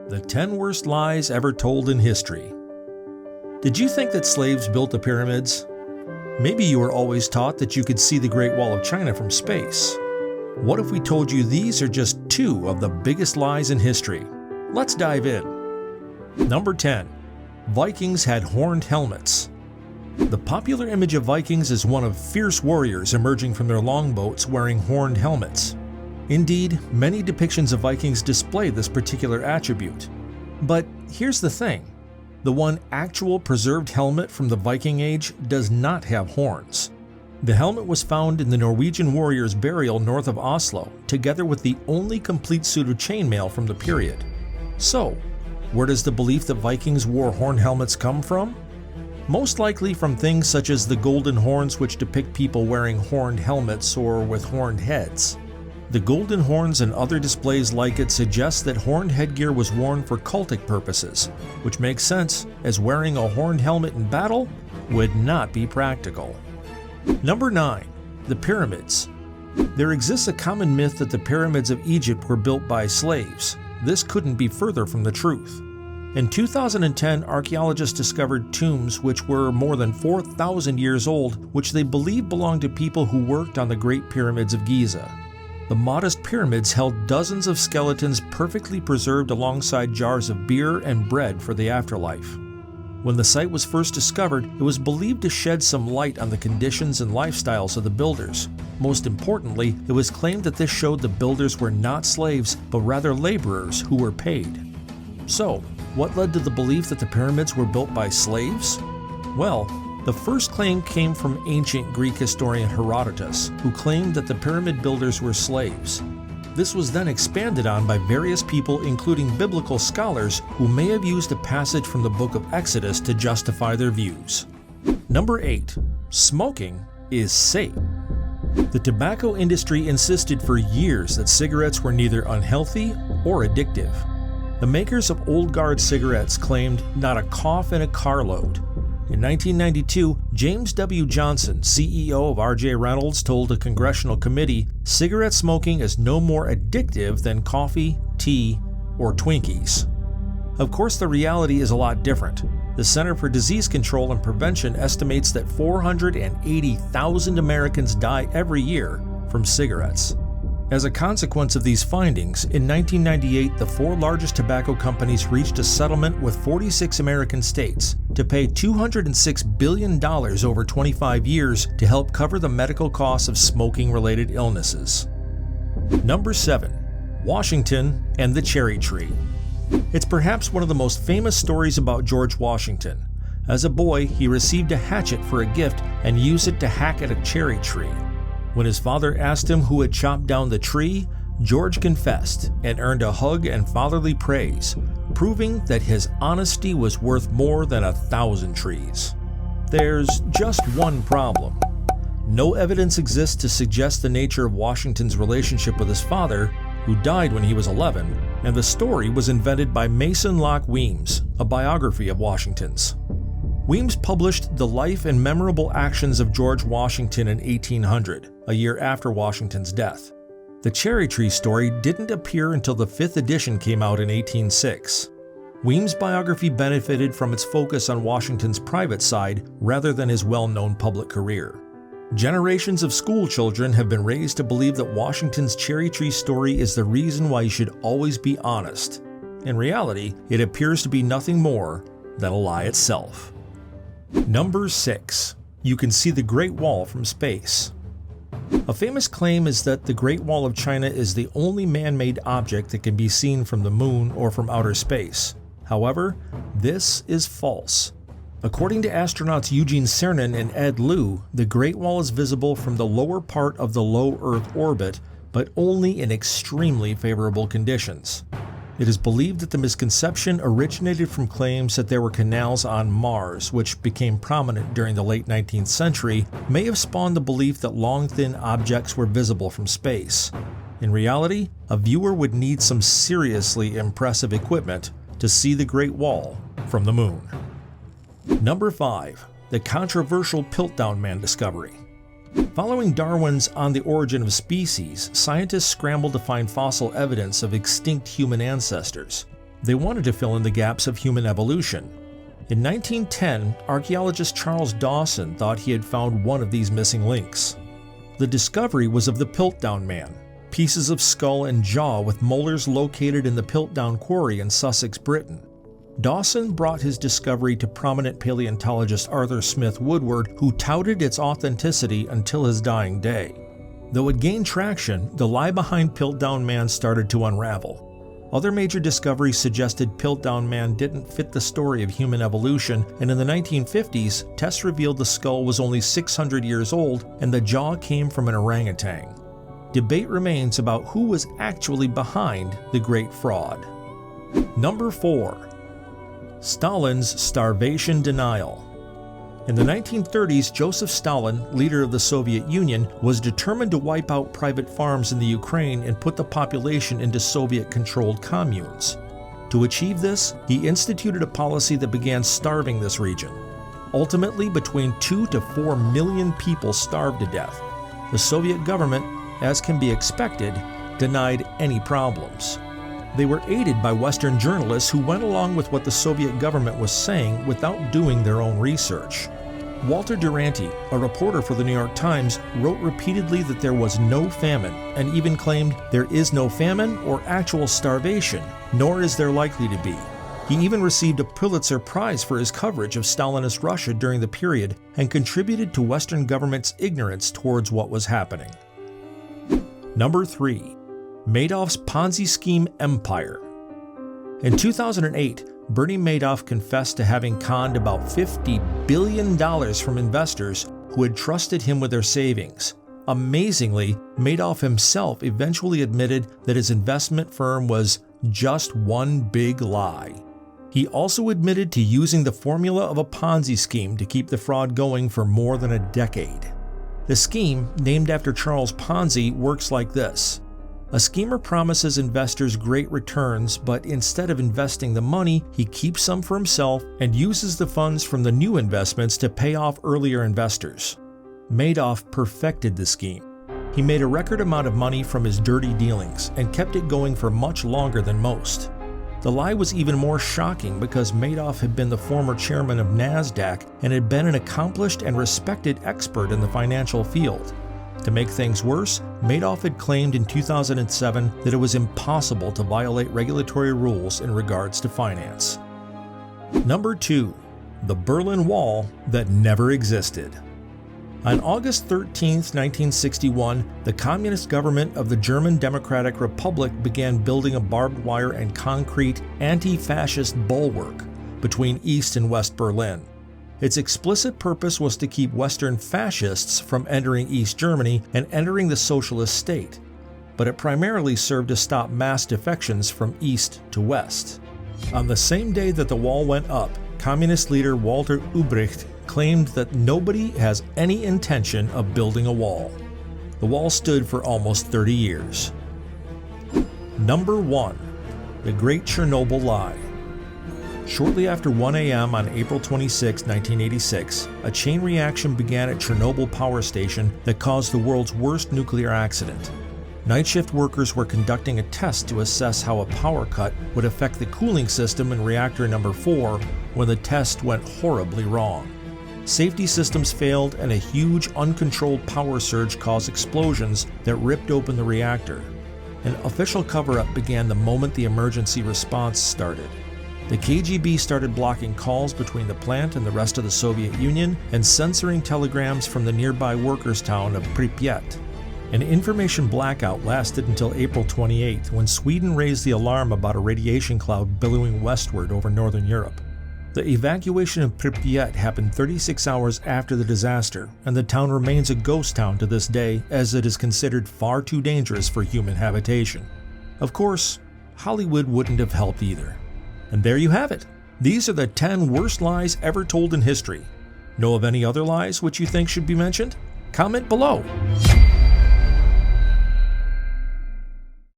The 10 worst lies ever told in history. Did you think that slaves built the pyramids? Maybe you were always taught that you could see the Great Wall of China from space. What if we told you these are just 2 of the biggest lies in history? Let's dive in. Number 10. Vikings had horned helmets. The popular image of Vikings is one of fierce warriors emerging from their longboats wearing horned helmets. Indeed, many depictions of Vikings display this particular attribute. But here's the thing. The one actual preserved helmet from the Viking Age does not have horns. The helmet was found in the Norwegian warrior's burial north of Oslo, together with the only complete suit of chainmail from the period. So, where does the belief that Vikings wore horned helmets come from? Most likely from things such as the golden horns, which depict people wearing horned helmets or with horned heads. The golden horns and other displays like it suggest that horned headgear was worn for cultic purposes, which makes sense, as wearing a horned helmet in battle would not be practical. Number 9. The Pyramids. There exists a common myth that the pyramids of Egypt were built by slaves. This couldn't be further from the truth. In 2010, archaeologists discovered tombs which were more than 4,000 years old, which they believe belonged to people who worked on the Great Pyramids of Giza. The modest pyramids held dozens of skeletons perfectly preserved alongside jars of beer and bread for the afterlife. When the site was first discovered, it was believed to shed some light on the conditions and lifestyles of the builders. Most importantly, it was claimed that this showed the builders were not slaves, but rather laborers who were paid. So, what led to the belief that the pyramids were built by slaves? Well, the first claim came from ancient Greek historian Herodotus, who claimed that the pyramid builders were slaves. This was then expanded on by various people, including biblical scholars, who may have used a passage from the book of Exodus to justify their views. Number 8. Smoking is safe. The tobacco industry insisted for years that cigarettes were neither unhealthy or addictive. The makers of Old Guard cigarettes claimed not a cough in a carload. In 1992, James W. Johnson, CEO of R.J. Reynolds, told a congressional committee, "Cigarette smoking is no more addictive than coffee, tea, or Twinkies." Of course, the reality is a lot different. The Center for Disease Control and Prevention estimates that 480,000 Americans die every year from cigarettes. As a consequence of these findings, in 1998, the 4 largest tobacco companies reached a settlement with 46 American states to pay $206 billion over 25 years to help cover the medical costs of smoking-related illnesses. Number 7. Washington and the Cherry Tree. It's perhaps one of the most famous stories about George Washington. As a boy, he received a hatchet for a gift and used it to hack at a cherry tree. When his father asked him who had chopped down the tree, George confessed and earned a hug and fatherly praise, proving that his honesty was worth more than 1,000 trees. There's just one problem. No evidence exists to suggest the nature of Washington's relationship with his father, who died when he was 11, and the story was invented by Mason Locke Weems, a biography of Washington's. Weems published The Life and Memorable Actions of George Washington in 1800, a year after Washington's death. The cherry tree story didn't appear until the 5th edition came out in 1806. Weems' biography benefited from its focus on Washington's private side rather than his well-known public career. Generations of school children have been raised to believe that Washington's cherry tree story is the reason why you should always be honest. In reality, it appears to be nothing more than a lie itself. Number 6. You can see the Great Wall from space. A famous claim is that the Great Wall of China is the only man-made object that can be seen from the moon or from outer space. However, this is false. According to astronauts Eugene Cernan and Ed Lu, the Great Wall is visible from the lower part of the low Earth orbit, but only in extremely favorable conditions. It is believed that the misconception originated from claims that there were canals on Mars, which became prominent during the late 19th century, may have spawned the belief that long, thin objects were visible from space. In reality, a viewer would need some seriously impressive equipment to see the Great Wall from the moon. Number 5. The controversial Piltdown Man discovery. Following Darwin's On the Origin of Species, scientists scrambled to find fossil evidence of extinct human ancestors. They wanted to fill in the gaps of human evolution. In 1910, archaeologist Charles Dawson thought he had found one of these missing links. The discovery was of the Piltdown Man, pieces of skull and jaw with molars located in the Piltdown Quarry in Sussex, Britain. Dawson brought his discovery to prominent paleontologist Arthur Smith Woodward, who touted its authenticity until his dying day. Though it gained traction, the lie behind Piltdown Man started to unravel. Other major discoveries suggested Piltdown Man didn't fit the story of human evolution, and in the 1950s, tests revealed the skull was only 600 years old and the jaw came from an orangutan. Debate remains about who was actually behind the Great Fraud. Number 4. Stalin's starvation denial. In the 1930s, Joseph Stalin, leader of the Soviet Union, was determined to wipe out private farms in the Ukraine and put the population into Soviet-controlled communes. To achieve this, he instituted a policy that began starving this region. Ultimately, between 2 to 4 million people starved to death. The Soviet government, as can be expected, denied any problems. They were aided by Western journalists who went along with what the Soviet government was saying without doing their own research. Walter Duranty, a reporter for the New York Times, wrote repeatedly that there was no famine, and even claimed there is no famine or actual starvation, nor is there likely to be. He even received a Pulitzer Prize for his coverage of Stalinist Russia during the period and contributed to Western government's ignorance towards what was happening. Number 3. Madoff's Ponzi scheme empire. In 2008, Bernie Madoff confessed to having conned about $50 billion from investors who had trusted him with their savings. Amazingly, Madoff himself eventually admitted that his investment firm was just one big lie. He also admitted to using the formula of a Ponzi scheme to keep the fraud going for more than a decade. The scheme, named after Charles Ponzi, works like this. A schemer promises investors great returns, but instead of investing the money, he keeps some for himself and uses the funds from the new investments to pay off earlier investors. Madoff perfected the scheme. He made a record amount of money from his dirty dealings and kept it going for much longer than most. The lie was even more shocking because Madoff had been the former chairman of NASDAQ and had been an accomplished and respected expert in the financial field. To make things worse, Madoff had claimed in 2007 that it was impossible to violate regulatory rules in regards to finance. Number 2. The Berlin Wall that never existed. On August 13, 1961, the communist government of the German Democratic Republic began building a barbed wire and concrete anti-fascist bulwark between East and West Berlin. Its explicit purpose was to keep Western fascists from entering East Germany and entering the socialist state, but it primarily served to stop mass defections from East to West. On the same day that the wall went up, communist leader Walter Ulbricht claimed that nobody has any intention of building a wall. The wall stood for almost 30 years. Number 1. The Great Chernobyl Lie. Shortly after 1 a.m. on April 26, 1986, a chain reaction began at Chernobyl Power Station that caused the world's worst nuclear accident. Night shift workers were conducting a test to assess how a power cut would affect the cooling system in reactor number 4 when the test went horribly wrong. Safety systems failed and a huge uncontrolled power surge caused explosions that ripped open the reactor. An official cover-up began the moment the emergency response started. The KGB started blocking calls between the plant and the rest of the Soviet Union and censoring telegrams from the nearby workers' town of Pripyat. An information blackout lasted until April 28, when Sweden raised the alarm about a radiation cloud billowing westward over northern Europe. The evacuation of Pripyat happened 36 hours after the disaster, and the town remains a ghost town to this day as it is considered far too dangerous for human habitation. Of course, Hollywood wouldn't have helped either. And there you have it. These are the 10 worst lies ever told in history. Know of any other lies which you think should be mentioned? Comment below.